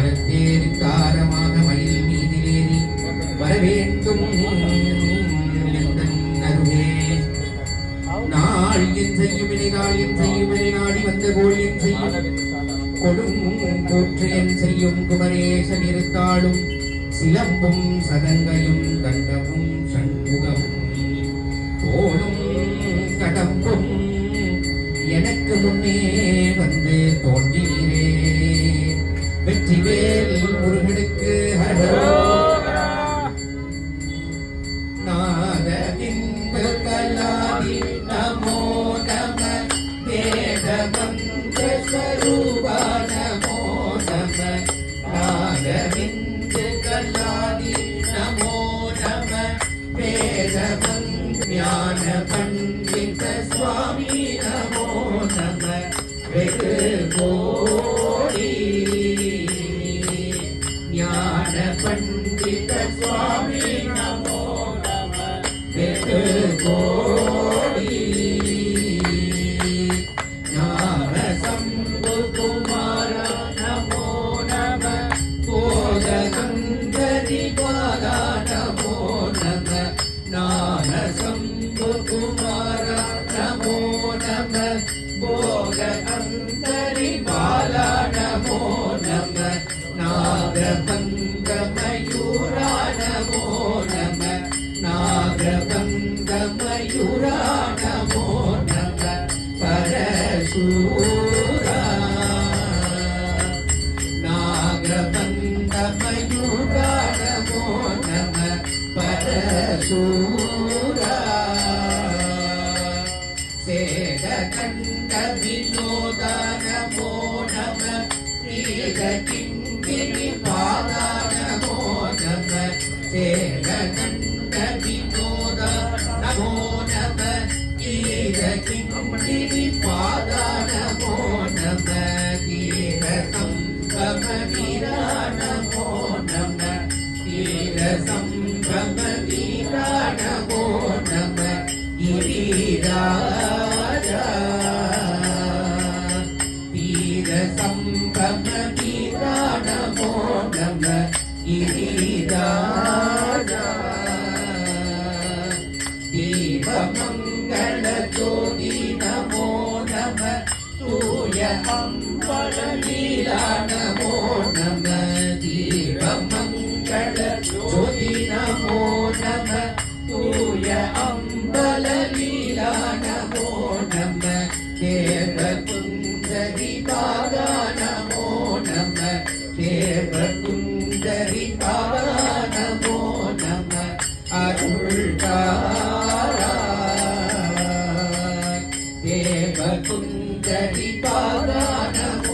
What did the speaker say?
மரத்தேருக்காரமாக மயில் மீதிலேறி வரவேண்டும் அருகே. நாள் என் செய்யும் வினைகால் என் செய்யும் வினை நாடி வந்த கோள் என் செய்யும் கொடும் கூற்று என் செய்யும் குமரேசன் இருத்தாளும் சிலம்பும் சதங்கையும் கண்டமும் சண்முகமும் தோளும் கடம்பும் எனக்கு முன்னே வந்து தோன்றினீரே. வெற்றிவேல் முருகனுக்கு ஹரோகரா. நாதகிந்த கலாதி நமோ நம வேதமந்த ஸ்வரூபா நமோ நம. நாதகிந்த கலாதி நமோ நம வேதமந்த ஞான பண்டித சுவாமி நமோ நம. வெகு கோடி ஞான பண்டித சுவாமி நமோ நம. வெகு கோடி ஞான சம்பு குமார நமோ நம. போதகந்தரி பாலா நமோ நம. ஞான சம்பு குமார நமோ நம. போதகந்தரி பாலா நமோ நம. நாகபங்க மயூரா நமோ நம. நாகபங்க மயூரா நமோ நம. பரசூரா நாகபங்க மயூரா நமோ நம. பரசூரா சேதகண்ட வினோத நமோ நம. நீலகிங்கிரி பாலா நமோ நம. சேதகண்ட வினோத நமோ நம. நீலகிங்கிரி பாலா நமோ நம. நீலசம்பம வீரா நமோ நம. நீலசம்பம வீரா நமோ நம. கிரிராஜா வீரசம்பம வீரா நமோ நம. கிரிராஜா தீபமங்கள ஜோதி நமோ நம. தூய அம்பல லீலா நமோ நம. தீபமங்கள ஜோதி நமோ நம. தூய அம்பல லீலா நமோ நம. தேவ குந்தரி பாலா நமோ நம. தேவ குந்தரி பாலா நமோ நம. அருள்காராய் தேவ குந்தரி பாலா நமோ